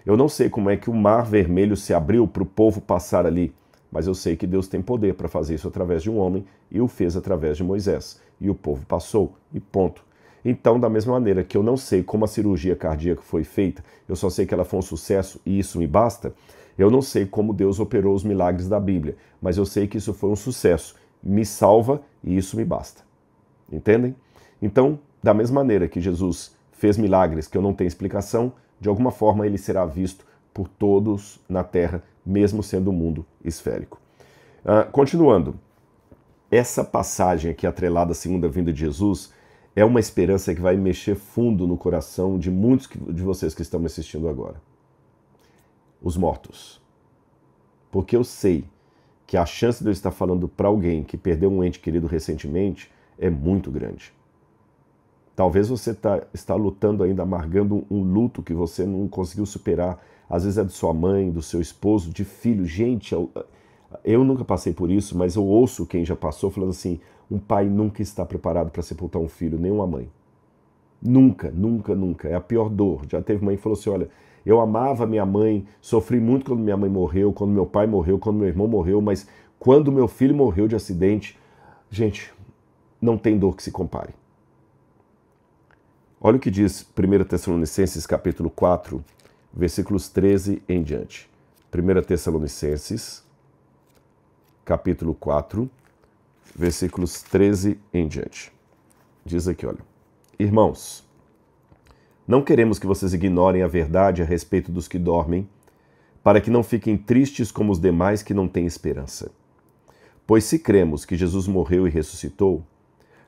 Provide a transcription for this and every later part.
Eu não sei como é que o Mar Vermelho se abriu para o povo passar ali, mas eu sei que Deus tem poder para fazer isso através de um homem e o fez através de Moisés. E o povo passou, e ponto. Então, da mesma maneira que eu não sei como a cirurgia cardíaca foi feita, eu só sei que ela foi um sucesso e isso me basta, eu não sei como Deus operou os milagres da Bíblia, mas eu sei que isso foi um sucesso, me salva e isso me basta. Entendem? Então, da mesma maneira que Jesus fez milagres que eu não tenho explicação, de alguma forma ele será visto por todos na Terra, mesmo sendo um mundo esférico. Continuando, essa passagem aqui atrelada à segunda vinda de Jesus é uma esperança que vai mexer fundo no coração de muitos de vocês que estão me assistindo agora. Os mortos. Porque eu sei que a chance de eu estar falando para alguém que perdeu um ente querido recentemente é muito grande. Talvez você está lutando ainda, amargando um luto que você não conseguiu superar. Às vezes é de sua mãe, do seu esposo, de filho. Gente, eu nunca passei por isso, mas eu ouço quem já passou falando assim, um pai nunca está preparado para sepultar um filho, nem uma mãe. Nunca, nunca, nunca. É a pior dor. Já teve mãe que falou assim, olha, eu amava minha mãe, sofri muito quando minha mãe morreu, quando meu pai morreu, quando meu irmão morreu, mas quando meu filho morreu de acidente, gente, não tem dor que se compare. Olha o que diz 1 Tessalonicenses capítulo 4, versículos 13 em diante. 1 Tessalonicenses capítulo 4, versículos 13 em diante. Diz aqui, olha. Irmãos, não queremos que vocês ignorem a verdade a respeito dos que dormem, para que não fiquem tristes como os demais que não têm esperança. Pois se cremos que Jesus morreu e ressuscitou,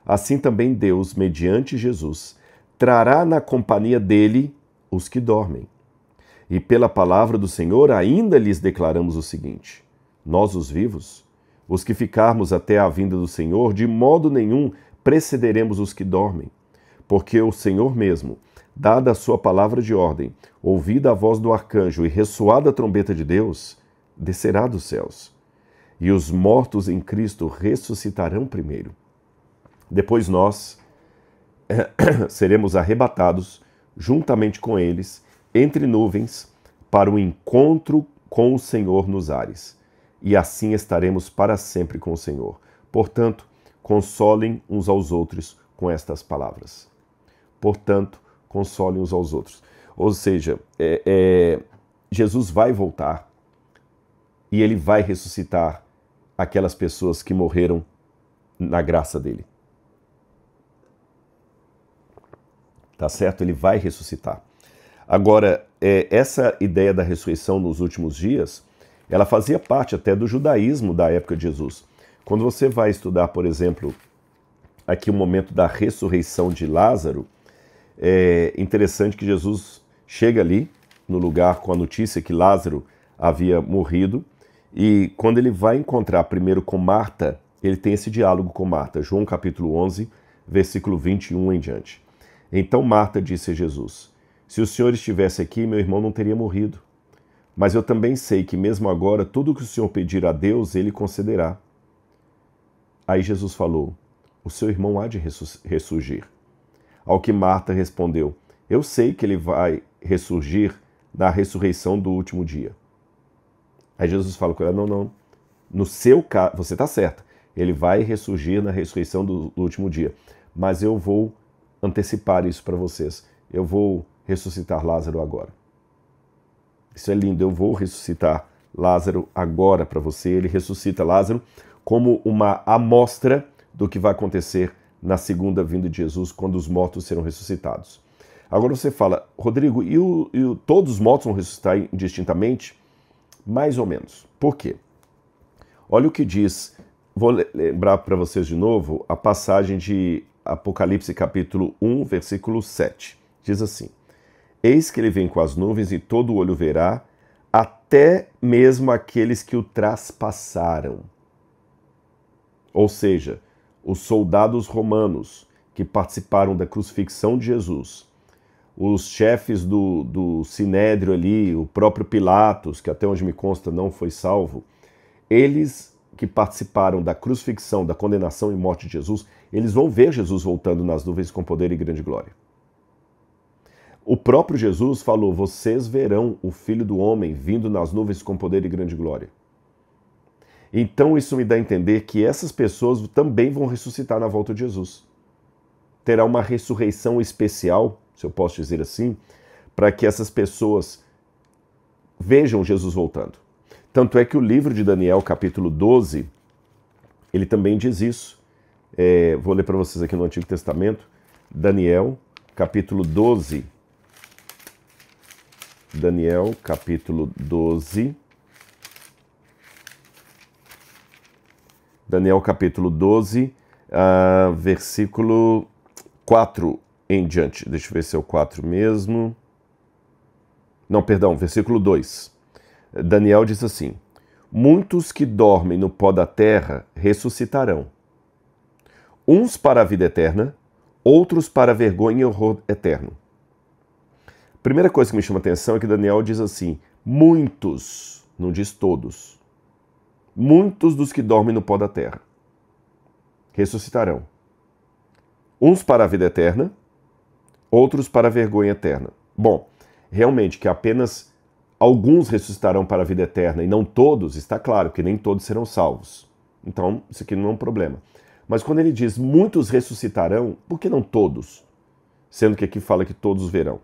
assim também Deus, mediante Jesus, trará na companhia dele os que dormem. E pela palavra do Senhor ainda lhes declaramos o seguinte: nós, os vivos, os que ficarmos até a vinda do Senhor, de modo nenhum precederemos os que dormem. Porque o Senhor mesmo, dada a sua palavra de ordem, ouvida a voz do arcanjo e ressoada a trombeta de Deus, descerá dos céus. E os mortos em Cristo ressuscitarão primeiro. Depois nós seremos arrebatados juntamente com eles entre nuvens para o encontro com o Senhor nos ares. E assim estaremos para sempre com o Senhor. Portanto, consolem uns aos outros com estas palavras. Portanto, consolem uns aos outros. Ou seja, Jesus vai voltar e ele vai ressuscitar aquelas pessoas que morreram na graça dele. Tá certo? Ele vai ressuscitar. Agora, essa ideia da ressurreição nos últimos dias, ela fazia parte até do judaísmo da época de Jesus. Quando você vai estudar, por exemplo, aqui o momento da ressurreição de Lázaro, é interessante que Jesus chega ali no lugar com a notícia que Lázaro havia morrido, e quando ele vai encontrar primeiro com Marta, ele tem esse diálogo com Marta, João capítulo 11, versículo 21 em diante. Então Marta disse a Jesus: se o Senhor estivesse aqui, meu irmão não teria morrido. Mas eu também sei que mesmo agora, tudo que o Senhor pedir a Deus, ele concederá. Aí Jesus falou: o seu irmão há de ressurgir. Ao que Marta respondeu: eu sei que ele vai ressurgir na ressurreição do último dia. Aí Jesus fala com ela: não, no seu caso, você está certa, ele vai ressurgir na ressurreição do último dia, mas eu vou antecipar isso para vocês, eu vou ressuscitar Lázaro agora. Isso é lindo, eu vou ressuscitar Lázaro agora para você. Ele ressuscita Lázaro como uma amostra do que vai acontecer na segunda vinda de Jesus, quando os mortos serão ressuscitados. Agora você fala: Rodrigo, todos os mortos vão ressuscitar indistintamente? Mais ou menos. Por quê? Olha o que diz, vou lembrar para vocês de novo, a passagem de Apocalipse capítulo 1, versículo 7. Diz assim: eis que ele vem com as nuvens e todo olho verá, até mesmo aqueles que o traspassaram. Ou seja, os soldados romanos que participaram da crucifixão de Jesus, os chefes do Sinédrio ali, o próprio Pilatos, que até onde me consta não foi salvo, eles que participaram da crucifixão, da condenação e morte de Jesus, eles vão ver Jesus voltando nas nuvens com poder e grande glória. O próprio Jesus falou: vocês verão o Filho do Homem vindo nas nuvens com poder e grande glória. Então isso me dá a entender que essas pessoas também vão ressuscitar na volta de Jesus. Terá uma ressurreição especial, se eu posso dizer assim, para que essas pessoas vejam Jesus voltando. Tanto é que o livro de Daniel, capítulo 12, ele também diz isso. Vou ler para vocês aqui no Antigo Testamento. Daniel, capítulo 12. Daniel, capítulo 12. Daniel, capítulo 12, versículo 4 em diante. Deixa eu ver se é o 4 mesmo. Não, perdão, versículo 2. Daniel diz assim: muitos que dormem no pó da terra ressuscitarão. Uns para a vida eterna, outros para a vergonha e horror eterno. Primeira coisa que me chama a atenção é que Daniel diz assim: muitos, não diz todos. Muitos dos que dormem no pó da terra ressuscitarão. Uns para a vida eterna, outros para a vergonha eterna. Bom, realmente que apenas alguns ressuscitarão para a vida eterna e não todos, está claro que nem todos serão salvos. Então, isso aqui não é um problema. Mas quando ele diz muitos ressuscitarão, por que não todos? Sendo que aqui fala que todos verão.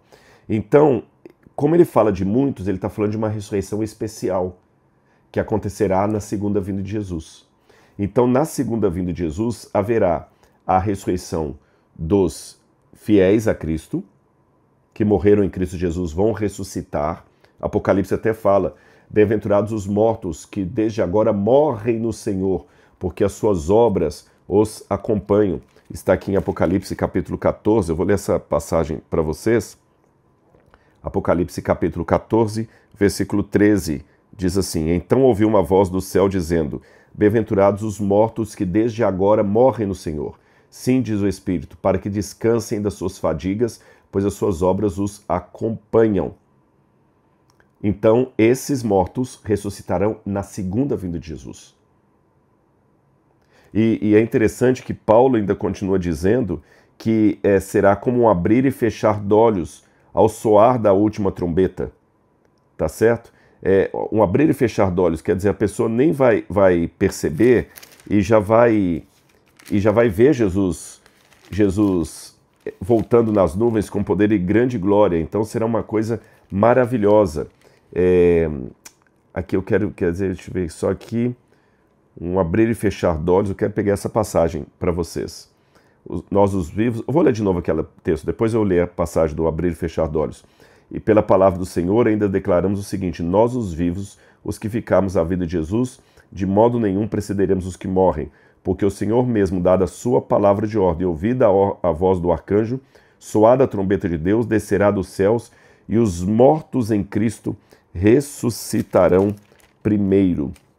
Então, como ele fala de muitos, ele está falando de uma ressurreição especial que acontecerá na segunda vinda de Jesus. Então, na segunda vinda de Jesus, haverá a ressurreição dos fiéis a Cristo, que morreram em Cristo Jesus, vão ressuscitar. Apocalipse até fala: bem-aventurados os mortos que desde agora morrem no Senhor, porque as suas obras os acompanham. Está aqui em Apocalipse capítulo 14, eu vou ler essa passagem para vocês. Apocalipse capítulo 14, versículo 13. Diz assim: então ouvi uma voz do céu dizendo: bem-aventurados os mortos que desde agora morrem no Senhor. Sim, diz o Espírito, para que descansem das suas fadigas, pois as suas obras os acompanham. Então, esses mortos ressuscitarão na segunda vinda de Jesus. E é interessante que Paulo ainda continua dizendo que será como um abrir e fechar de olhos ao soar da última trombeta. Tá certo? Um abrir e fechar de olhos, quer dizer, a pessoa nem vai perceber e já vai ver Jesus voltando nas nuvens com poder e grande glória. Então será uma coisa maravilhosa. Aqui eu quero dizer, deixa eu ver só aqui, um abrir e fechar de olhos. Eu quero pegar essa passagem para vocês. Nós os vivos, eu vou ler de novo aquele texto, depois eu ler a passagem do abrir e fechar de olhos. E pela palavra do Senhor ainda declaramos o seguinte: nós os vivos, os que ficarmos à vida de Jesus, de modo nenhum precederemos os que morrem, porque o Senhor mesmo, dada a sua palavra de ordem, ouvida a voz do arcanjo, soada a trombeta de Deus, descerá dos céus, e os mortos em Cristo ressuscitarão primeiro.